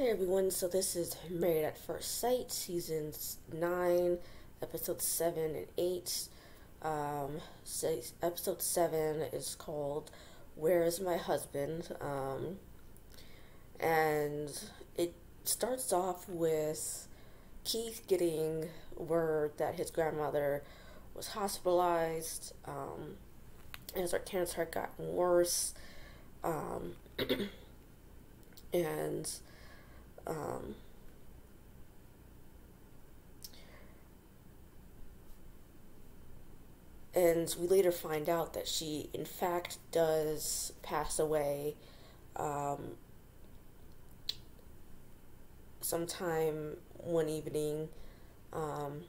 Hey everyone, so this is Married at First Sight, seasons 9, episodes 7 and 8. Episode 7 is called Where is My Husband? And it starts off with Keith getting word that his grandmother was hospitalized, as her cancer had gotten worse, um, and um, and we later find out that she, in fact, does pass away um, sometime one evening, um,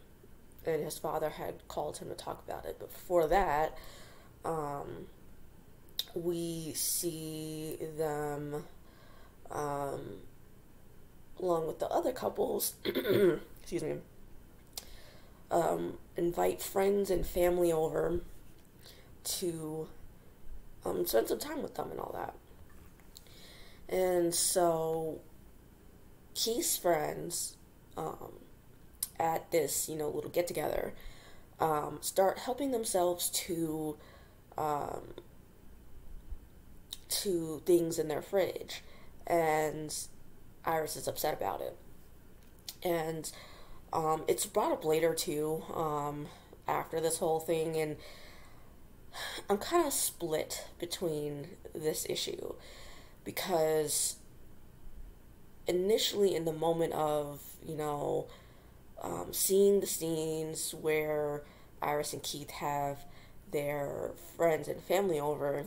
and his father had called him to talk about it. But before that, um, we see them, um, along with the other couples, excuse me, invite friends and family over to spend some time with them and all that. And so Keith's friends, at this, little get together, start helping themselves um, to things in their fridge. And Iris is upset about it. And it's brought up later too, after this whole thing, and I'm kind of split between this issue because initially, in the moment of, seeing the scenes where Iris and Keith have their friends and family over,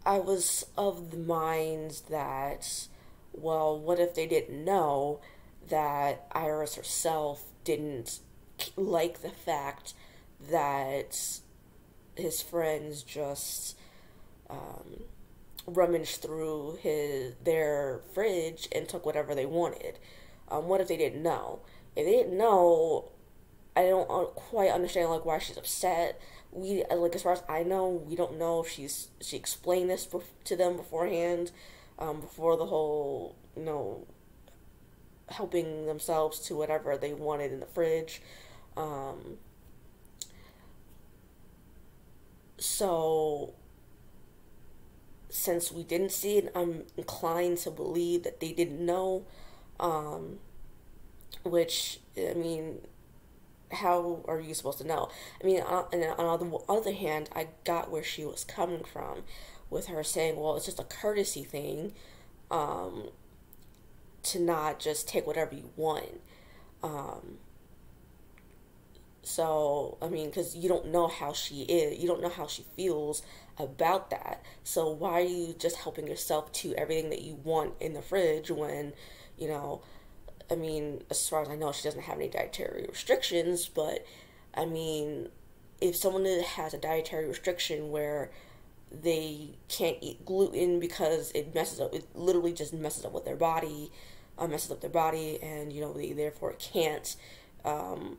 I was of the mind that, well, what if they didn't know that Iris herself didn't like the fact that his friends just rummaged through their fridge and took whatever they wanted. What if they didn't know? If they didn't know, I don't quite understand why she's upset. We as far as I know, we don't know if she explained this to them beforehand, before the whole helping themselves to whatever they wanted in the fridge. Um, so since we didn't see it, I'm inclined to believe that they didn't know. Um, which, I mean, how are you supposed to know? I mean, and on the other hand, I got where she was coming from with her saying, well, it's just a courtesy thing, um, to not just take whatever you want. Um, so, I mean, because you don't know how she is, you don't know how she feels about that. So, why are you just helping yourself to everything that you want in the fridge when, you know, I mean, as far as I know, she doesn't have any dietary restrictions, but I mean, if someone has a dietary restriction where they can't eat gluten because it literally just messes up with their body, messes up their body, and they therefore can't, um,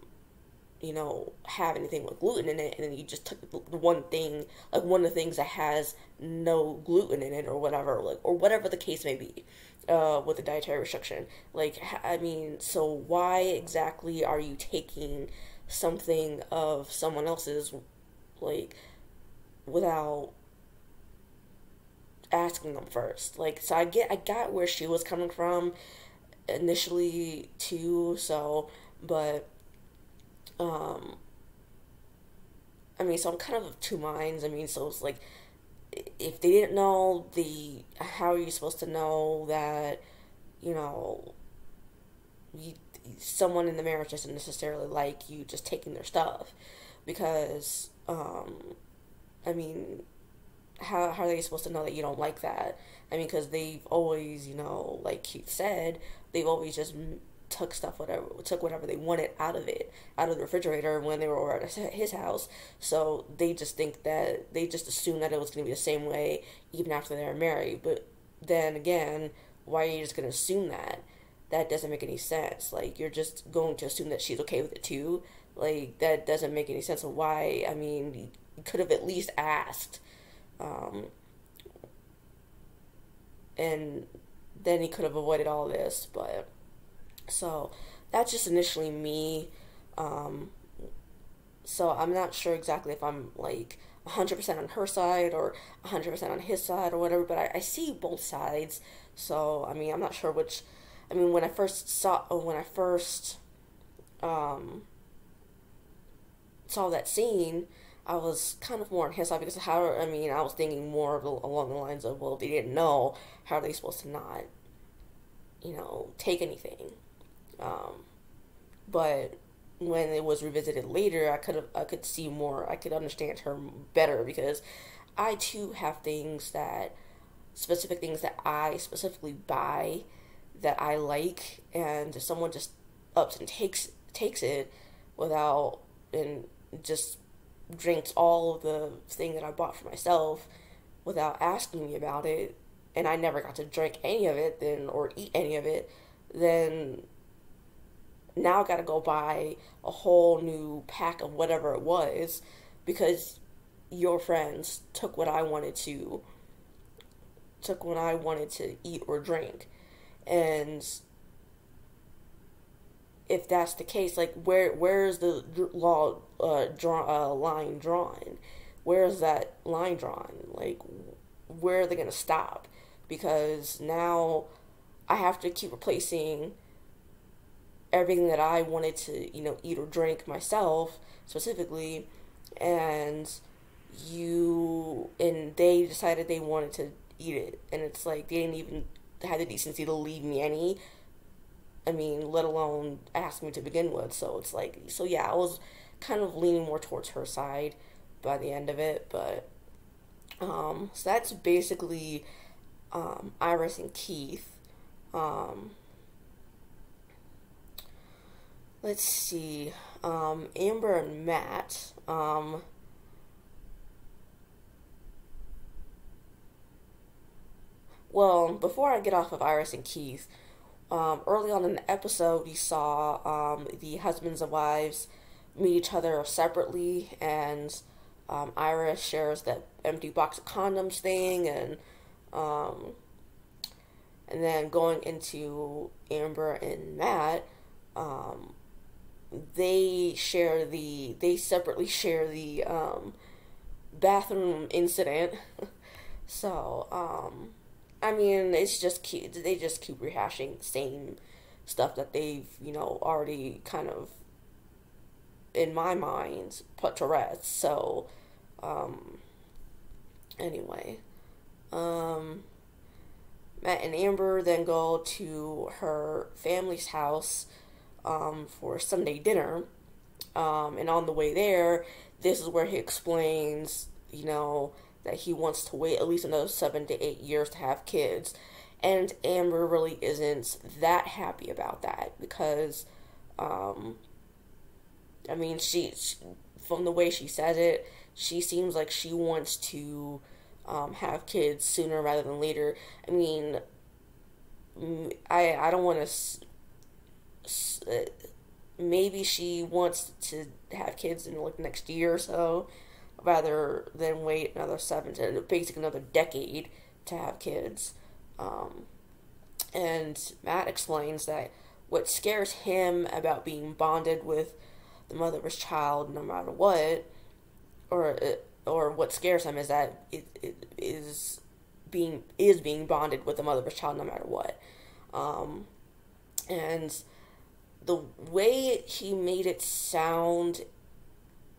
have anything with gluten in it, and then you just took the one thing, like one of the things that has no gluten in it, or whatever, or whatever the case may be, with a dietary restriction. I mean, so why exactly are you taking something of someone else's, like, without asking them first? So I got where she was coming from initially too. So, but um, I mean, so I'm kind of two minds. I mean, so it's like, if they didn't know, how are you supposed to know that, you know, you, someone in the marriage doesn't necessarily like you just taking their stuff? Because, I mean, how are they supposed to know that you don't like that? I mean, because they've always, like Keith said, they've always just took whatever they wanted out of the refrigerator when they were over at his house. So they just assumed that it was going to be the same way even after they were married. But then again, why are you just going to assume that? That doesn't make any sense. Like, you're just going to assume that she's okay with it too. Like, that doesn't make any sense of why. I mean, you could have at least asked. Um, and then he could have avoided all this. But so that's just initially me. Um, so I'm not sure exactly if I'm like 100% on her side or 100% on his side or whatever, but I see both sides. So, I mean, I'm not sure which. I mean, when I first um, saw that scene, I was kind of more on his side because how, I mean, I was thinking more along the lines of, well, if they didn't know, how are they supposed to not, take anything? Um, but when it was revisited later, I could see more. I could understand her better because I too have specific things that I specifically buy that I like, and if someone just ups and takes it without and just drinks all of the thing that I bought for myself without asking me about it, and I never got to drink any of it then or eat any of it, then now I gotta go buy a whole new pack of whatever it was because your friends took what I wanted to eat or drink. And if that's the case, like where is the line drawn? Where is that line drawn? Like where are they gonna stop? Because now I have to keep replacing everything that I wanted to, eat or drink myself specifically, and they decided they wanted to eat it, and it's like they didn't even have the decency to leave me any. I mean, let alone ask me to begin with. So it's like, so yeah, I was kind of leaning more towards her side by the end of it, but so that's basically Iris and Keith. Um, let's see, Amber and Matt. Well, before I get off of Iris and Keith, early on in the episode, we saw the husbands and wives meet each other separately, and Iris shares that empty box of condoms thing, um, and then going into Amber and Matt, um, they separately share the bathroom incident. So, I mean, it's just cute. They just keep rehashing the same stuff that they've, already kind of, in my mind, put to rest. So, um, anyway, um, Matt and Amber then go to her family's house, for Sunday dinner. And on the way there, this is where he explains, that he wants to wait at least another 7 to 8 years to have kids. And Amber really isn't that happy about that because, I mean, from the way she says it, she seems like she wants to have kids sooner rather than later. I mean, I don't want to. Maybe she wants to have kids in like next year or so, rather than wait another basically another decade to have kids. Um, and Matt explains that what scares him about being bonded with the mother of his child, no matter what, or or what scares him is that it is being bonded with the mother of his child, no matter what. Um, and the way he made it sound,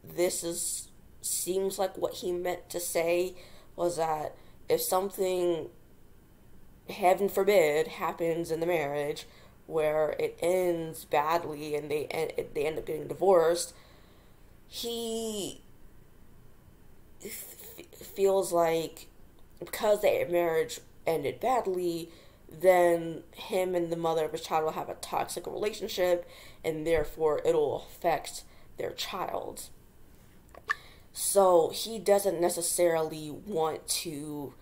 this is seems like what he meant to say was that if something, heaven forbid, happens in the marriage where it ends badly and they end up getting divorced, he feels like because their marriage ended badly, then him and the mother of his child will have a toxic relationship, and therefore it'll affect their child. So he doesn't necessarily want to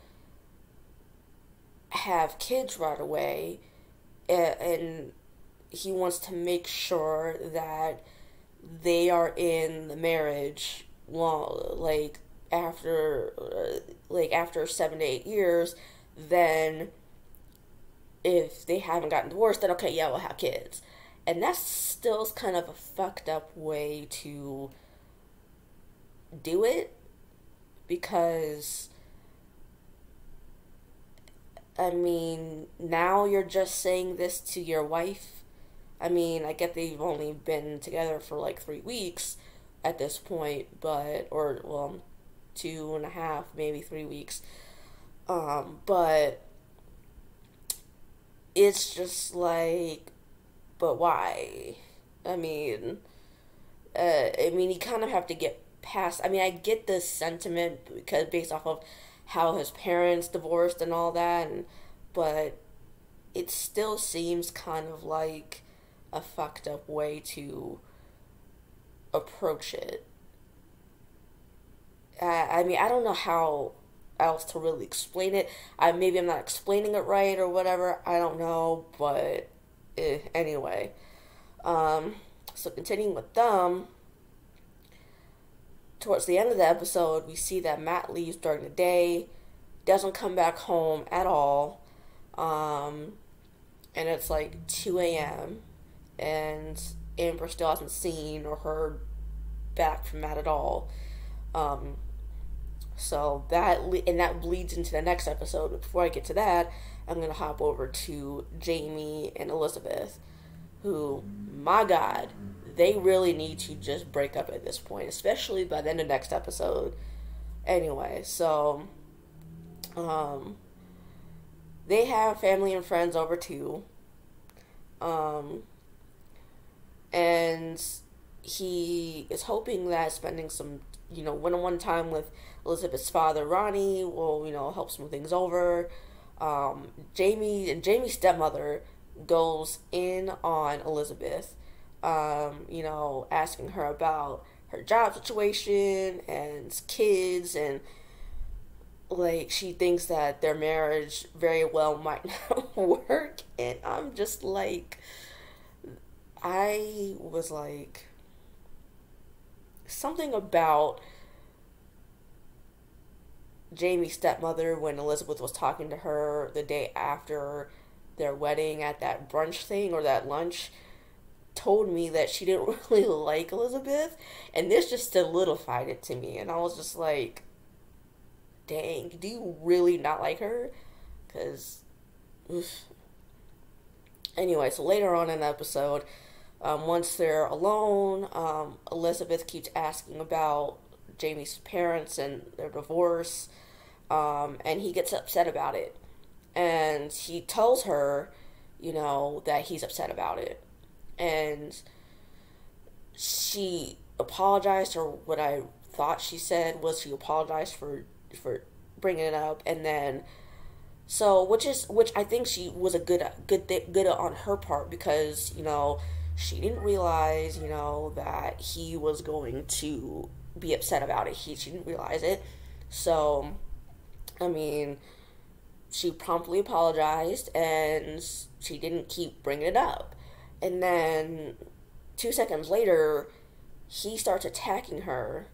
have kids right away, and he wants to make sure that they are in the marriage long, after 7 to 8 years, then if they haven't gotten divorced, then okay, yeah, we'll have kids. And that's still kind of a fucked up way to do it because, I mean, now you're just saying this to your wife. I mean, I get they've only been together for like 3 weeks at this point, but, or, well, 2.5, maybe 3 weeks. But it's just like, but why? I mean, you kind of have to get past. I mean, I get the sentiment because based off of how his parents divorced and all that, but it still seems kind of like a fucked up way to approach it. I mean, I don't know how else to really explain it. Maybe I'm not explaining it right or whatever. I don't know, but anyway. Um, so continuing with them, towards the end of the episode, we see that Matt leaves during the day, doesn't come back home at all, um, and it's like 2 a.m. and Amber still hasn't seen or heard back from Matt at all. Um, so that leads into the next episode. But before I get to that, I'm gonna hop over to Jamie and Elizabeth, who, my God, they really need to just break up at this point, especially by the end of next episode. Anyway, so um, they have family and friends over too, um, and he is hoping that spending some, one-on-one time with Elizabeth's father, Ronnie, will, help smooth things over. Jamie's stepmother goes in on Elizabeth, asking her about her job situation and kids, and like she thinks that their marriage very well might not work. And I'm just like, I was like, something about Jamie's stepmother when Elizabeth was talking to her the day after their wedding at that brunch thing or that lunch told me that she didn't really like Elizabeth, and this just solidified it to me. And I was just like, dang, do you really not like her? Because anyway, so later on in the episode, once they're alone, Elizabeth keeps asking about Jamie's parents and their divorce, and he gets upset about it. And he tells her, that he's upset about it. And she apologized, or what I thought she said was she apologized for bringing it up, and then so which I think she was a good on her part because she didn't realize that he was going to be upset about it. She didn't realize it, so I mean she promptly apologized and she didn't keep bringing it up. And then 2 seconds later, he starts attacking her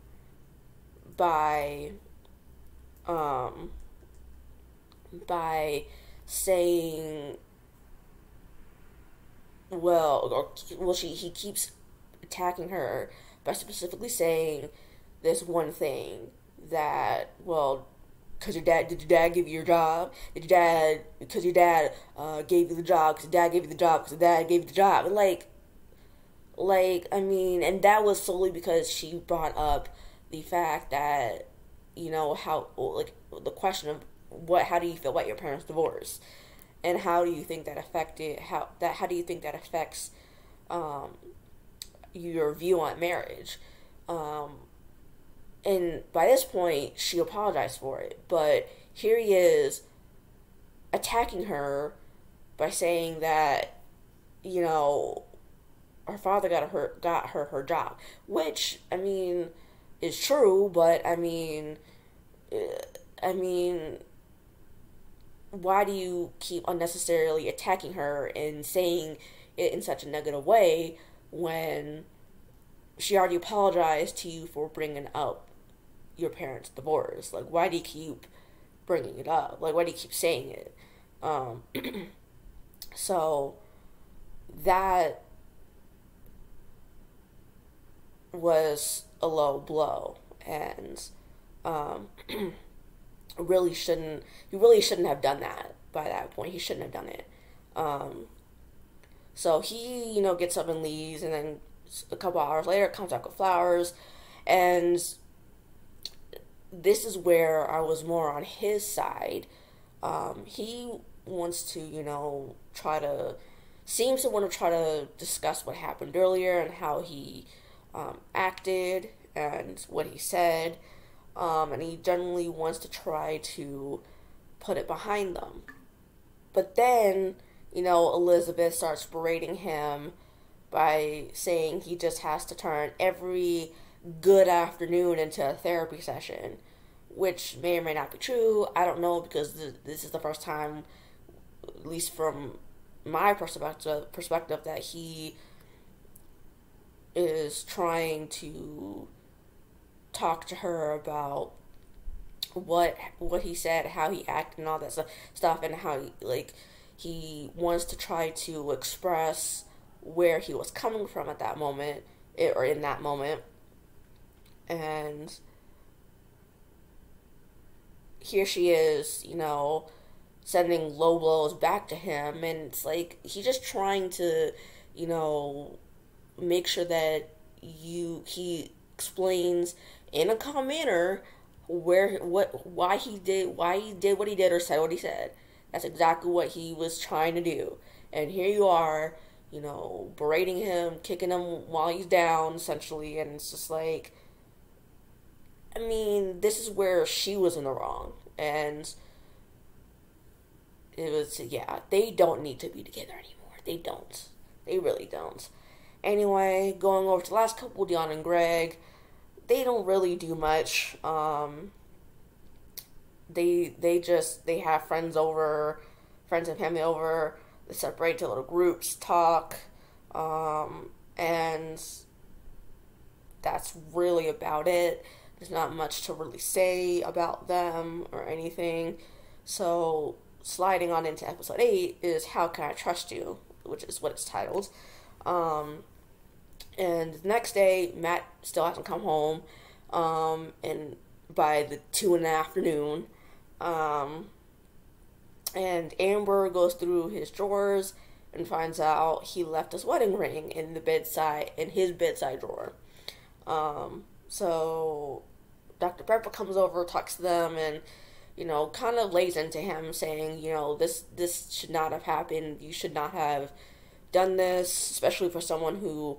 by um by saying, he keeps attacking her by specifically saying this one thing that, well, because did your dad give you your job? Because your dad gave you the job, because your dad gave you the job, because your dad gave you the job. And I mean, and that was solely because she brought up the fact that, how, like, the question of how do you feel about your parents' divorce? And how do you think that how do you think that affects your view on marriage? And by this point, she apologized for it. But here he is attacking her by saying that, her father got her job, which I mean is true. But I mean, why do you keep unnecessarily attacking her and saying it in such a negative way when she already apologized to you for bringing up your parents' divorce? Like, why do you keep bringing it up? Like, why do you keep saying it? So that was a low blow, and um, he really shouldn't have done that by that point. He shouldn't have done it. Um, so he, gets up and leaves, and then a couple hours later comes back with flowers, and this is where I was more on his side. He wants to, seems to want to try to discuss what happened earlier and how he acted and what he said. And he generally wants to try to put it behind them. But then, Elizabeth starts berating him by saying he just has to turn every good afternoon into a therapy session, which may or may not be true. I don't know, because this is the first time, at least from my perspective, that he is trying to talk to her about what he said, how he acted, and all that stuff, and how he wants to try to express where he was coming from at that moment, or in that moment. And here she is, sending low blows back to him, and it's like he's just trying to, you know, make sure that he explains in a calm manner why he did what he did or said what he said. That's exactly what he was trying to do. And here you are, berating him, kicking him while he's down, essentially, and it's just like, I mean, this is where she was in the wrong. And it was, yeah, they don't need to be together anymore. They don't. They really don't. Anyway, going over to the last couple, Dion and Greg, they don't really do much. They have friends and family over. They separate to little groups, talk, and that's really about it. There's not much to really say about them or anything. So, sliding on into episode 8 is How Can I Trust You, which is what it's titled. And the next day, Matt still hasn't come home, and by the 2 in the afternoon, and Amber goes through his drawers and finds out he left his wedding ring in his bedside drawer. So Dr. Pepper comes over, talks to them, and kind of lays into him, saying, this should not have happened. You should not have done this, especially for someone who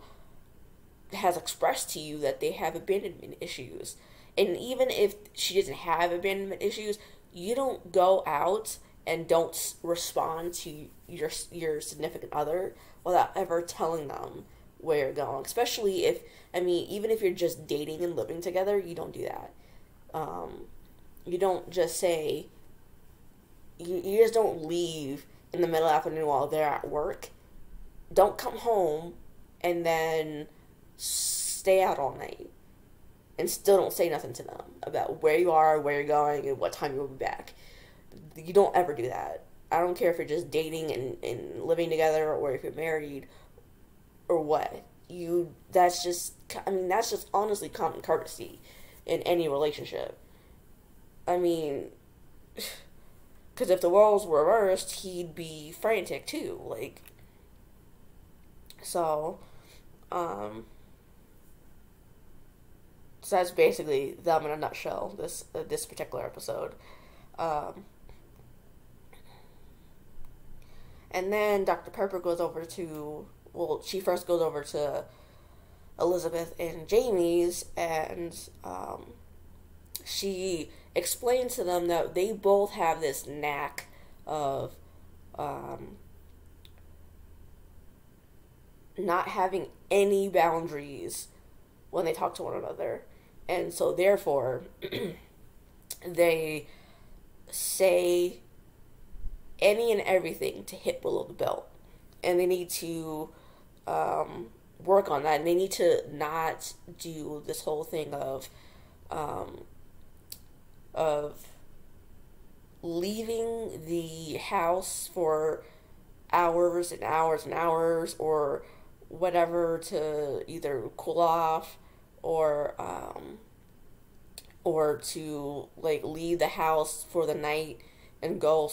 has expressed to you that they have abandonment issues. And even if she doesn't have abandonment issues, you don't go out and don't respond to your significant other without ever telling them where you're going. Especially even if you're just dating and living together, you don't do that. You don't just say, you just don't leave in the middle of the afternoon while they're at work. Don't come home and then stay out all night and still don't say nothing to them about where you are, where you're going, and what time you will be back. You don't ever do that. I don't care if you're just dating and living together, or if you're married, or what. That's just honestly common courtesy in any relationship. I mean, because if the roles were reversed, he'd be frantic too. So, so that's basically them in a nutshell. This particular episode. And then Dr. Pepper she first goes over to Elizabeth and Jamie's, and she explains to them that they both have this knack of not having any boundaries when they talk to one another. And so therefore, they say any and everything to hit below the belt. And they need to work on that. And they need to not do this whole thing of leaving the house for hours and hours and hours or whatever to either cool off or or to like leave the house for the night and go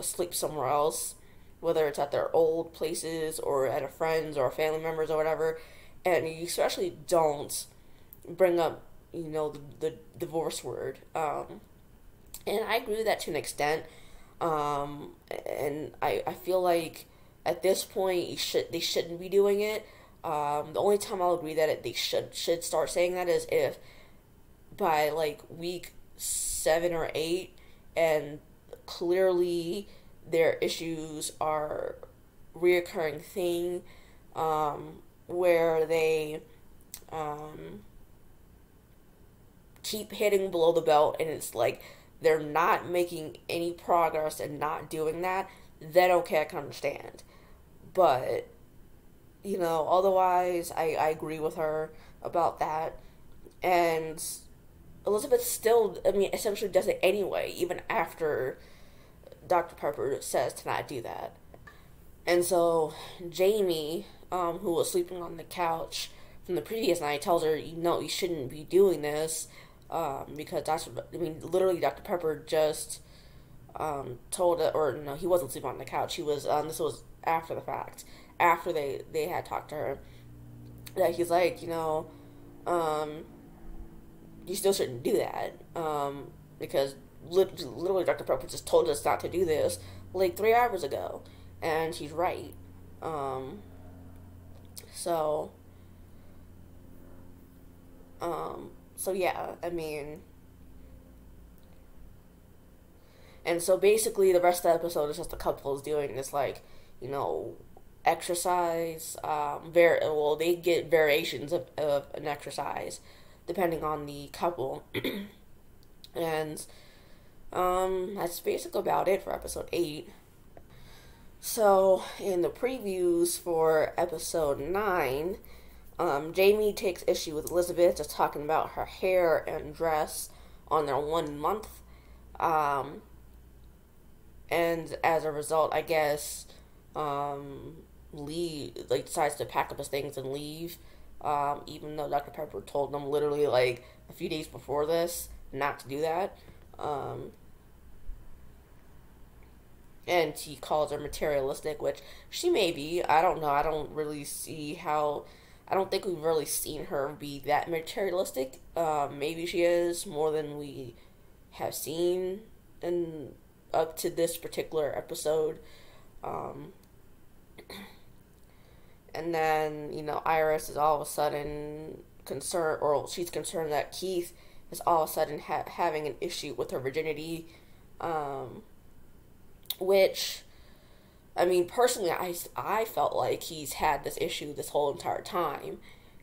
sleep somewhere else, whether it's at their old places or at a friend's or a family members or whatever. And you especially don't bring up, the divorce word. And I agree with that to an extent. And I feel like at this point they shouldn't be doing it. The only time I'll agree that they should start saying that is if by like week 7 or 8, and clearly their issues are reoccurring thing, where they um, keep hitting below the belt, and it's like they're not making any progress and not doing that, then okay, I can understand. But, otherwise, I agree with her about that. And Elizabeth still, I mean, essentially does it anyway, even after Dr. Pepper says to not do that. And so Jamie, who was sleeping on the couch from the previous night, tells her, you shouldn't be doing this, because literally Dr. Pepper just told her, or no, he wasn't sleeping on the couch. He was, this was after the fact, after they had talked to her, that he's like, you still shouldn't do that, because literally Dr. Pepper just told us not to do this like 3 hours ago, and he's right. Um, so, so yeah, I mean, and so basically the rest of the episode is just the couples doing this, like, you know, exercise. Well, they get variations of an exercise depending on the couple, and that's basically about it for episode 8. So, in the previews for episode 9, Jamie takes issue with Elizabeth just talking about her hair and dress on their 1 month. Um, and as a result, I guess, Lee, like, decides to pack up his things and leave. Even though Dr. Pepper told them literally, like, a few days before this not to do that. Um, and he calls her materialistic, which she may be. I don't know. I don't really see how. I don't think we've really seen her be that materialistic. Maybe she is more than we have seen in up to this particular episode. Um, and then, Iris is all of a sudden concerned, or she's concerned that Keith is all of a sudden having an issue with her virginity. Um, which, I mean, personally, I felt like he's had this issue this whole entire time,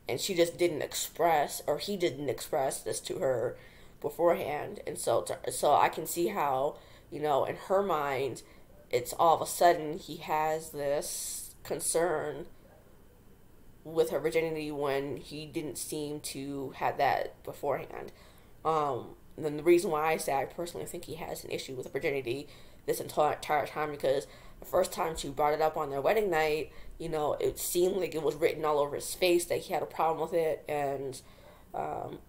and she just didn't express, or he didn't express this to her beforehand, and so I can see how, in her mind, it's all of a sudden he has this concern with her virginity when he didn't seem to have that beforehand. And then the reason why I say I personally think he has an issue with virginity this entire time, because the first time she brought it up on their wedding night, it seemed like it was written all over his face that he had a problem with it, and um,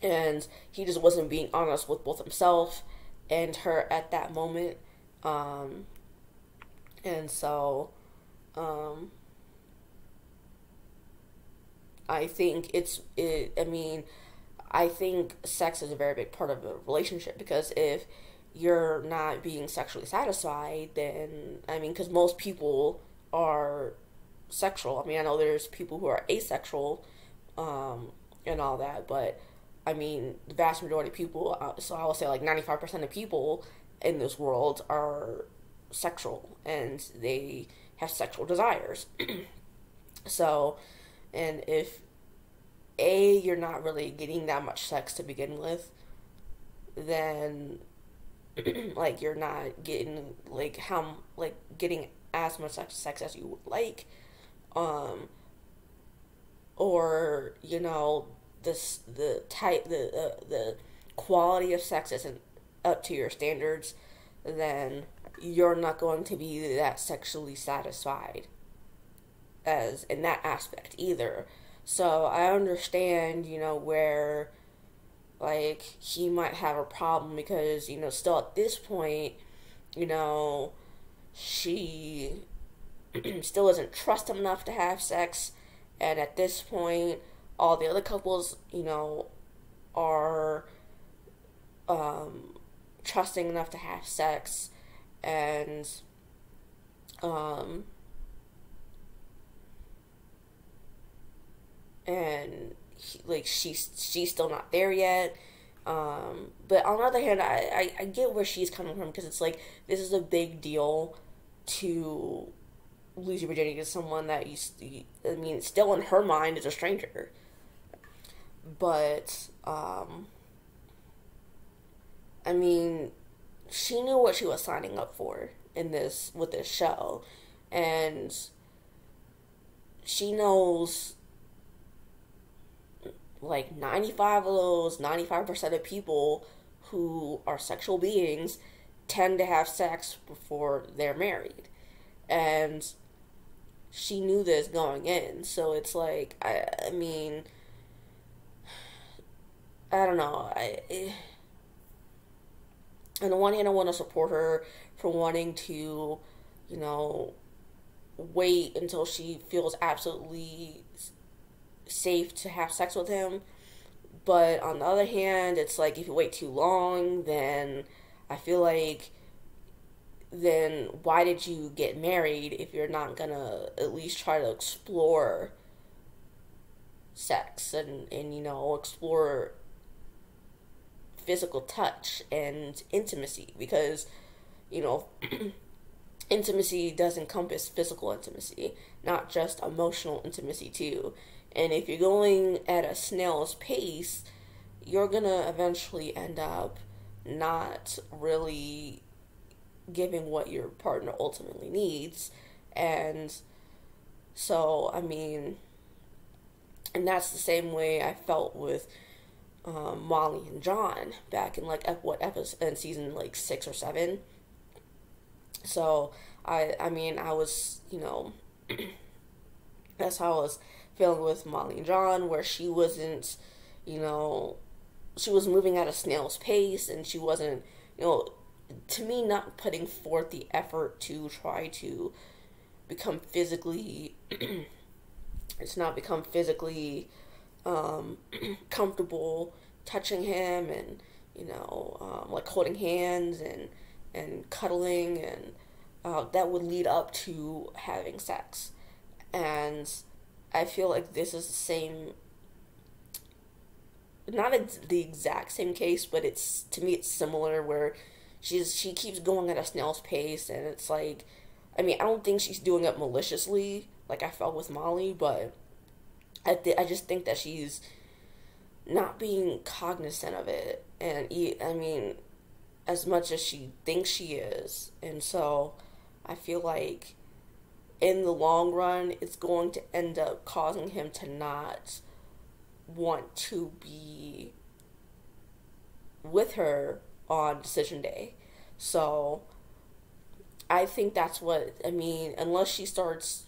and he just wasn't being honest with both himself and her at that moment. Um, and so, um, I think I mean, I think sex is a very big part of a relationship, because if you're not being sexually satisfied, then, I mean, because most people are sexual. I mean, I know there's people who are asexual, and all that, but I mean, the vast majority of people, so I will say like 95% of people in this world are sexual, and they have sexual desires. So, and if you're not really getting that much sex to begin with, then like you're not getting getting as much sex as you would like, um, or this the type the quality of sex isn't up to your standards, then you're not going to be that sexually satisfied as in that aspect either. So I understand, where like he might have a problem because, still at this point, you know, she still doesn't trust him enough to have sex. And at this point, all the other couples, are trusting enough to have sex. And um, like she's still not there yet. But on the other hand, I get where she's coming from because it's like this is a big deal to lose your virginity to someone that I mean, still in her mind is a stranger. But I mean, she knew what she was signing up for in this with this show, and she knows like 95 of those 95% of people who are sexual beings tend to have sex before they're married. And she knew this going in. So it's like, I mean, I don't know. On the one hand, I want to support her for wanting to, you know, wait until she feels absolutely safe to have sex with him. But on the other hand, it's like if you wait too long, then I feel like then why did you get married if you're not gonna at least try to explore sex and explore physical touch and intimacy? Because you know intimacy does encompass physical intimacy, not just emotional intimacy too. And if you're going at a snail's pace, you're gonna eventually end up not really giving what your partner ultimately needs. And so, I mean, and that's the same way I felt with Molly and John back in like what episode in season like 6 or 7. So I mean I was that's how I was feeling with Molly and John, where she wasn't, you know, she was moving at a snail's pace, and she wasn't, to me, not putting forth the effort to try to become physically, it's not become physically comfortable touching him and, like holding hands and cuddling, and that would lead up to having sex. And I feel like this is the same, not the exact same case, but it's, to me, it's similar, where she keeps going at a snail's pace, and it's like, I mean, I don't think she's doing it maliciously like I felt with Molly, but I just think that she's not being cognizant of it, and I mean, as much as she thinks she is. And so I feel like in the long run, it's going to end up causing him to not want to be with her on decision day. So I think that's what, I mean, unless she starts,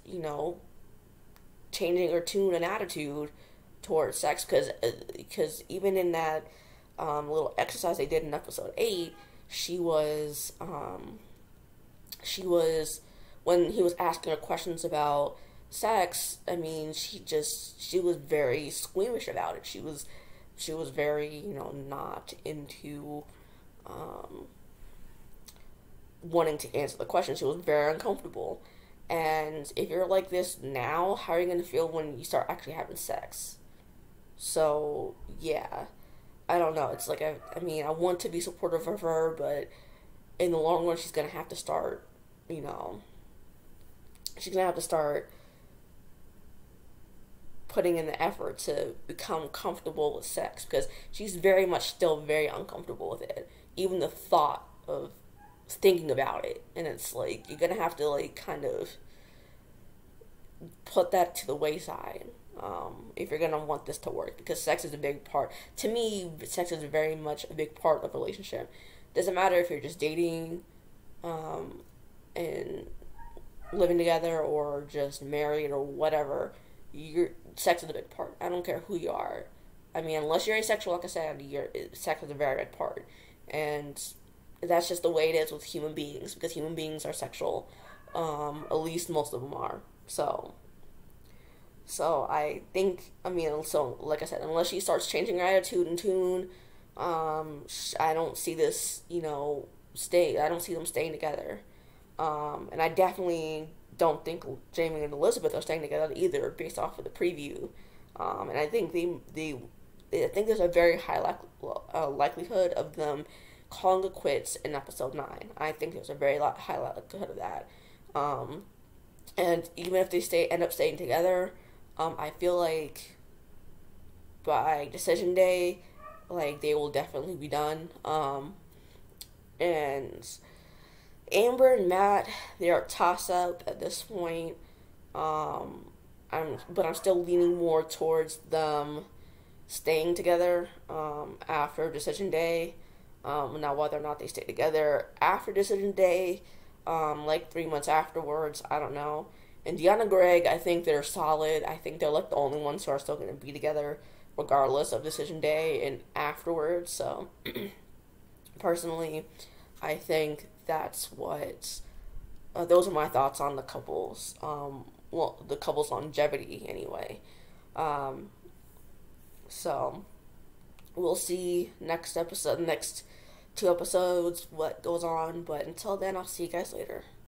changing her tune and attitude towards sex, because even in that little exercise they did in episode 8, she was when he was asking her questions about sex, I mean, she was very squeamish about it. She was very, not into wanting to answer the question. She was very uncomfortable. And if you're like this now, how are you going to feel when you start actually having sex? So, yeah. I don't know. It's like, I mean, I want to be supportive of her, but in the long run, she's going to have to start, she's going to have to start putting in the effort to become comfortable with sex, because she's very much still very uncomfortable with it. Even the thought of thinking about it. And it's like, you're going to have to, like, kind of put that to the wayside. If you're gonna want this to work, because sex is a big part. To me, sex is very much a big part of a relationship. Doesn't matter if you're just dating, and living together or just married or whatever, your sex is a big part. I don't care who you are. I mean, unless you're asexual, like I said, sex is a very big part, and that's just the way it is with human beings because human beings are sexual. At least most of them are. So I think, I mean, so like I said, unless she starts changing her attitude and tune, I don't see this, stay. I don't see them staying together. And I definitely don't think Jamie and Elizabeth are staying together either, based off of the preview. And I think I think there's a very high likelihood of them calling it quits in episode 9. I think there's a very high likelihood of that. Um, and even if they end up staying together, I feel like by decision day, like they will definitely be done. And Amber and Matt, they are a toss up at this point. Um, but I'm still leaning more towards them staying together after decision day. Now whether or not they stay together after decision day, like 3 months afterwards, I don't know. And Deanna Greg, I think they're solid. I think they're like the only ones who are still going to be together regardless of decision day and afterwards. So personally, I think that's what. Those are my thoughts on the couples. Well, the couple's longevity anyway. Um, so we'll see next 2 episodes, what goes on. But until then, I'll see you guys later.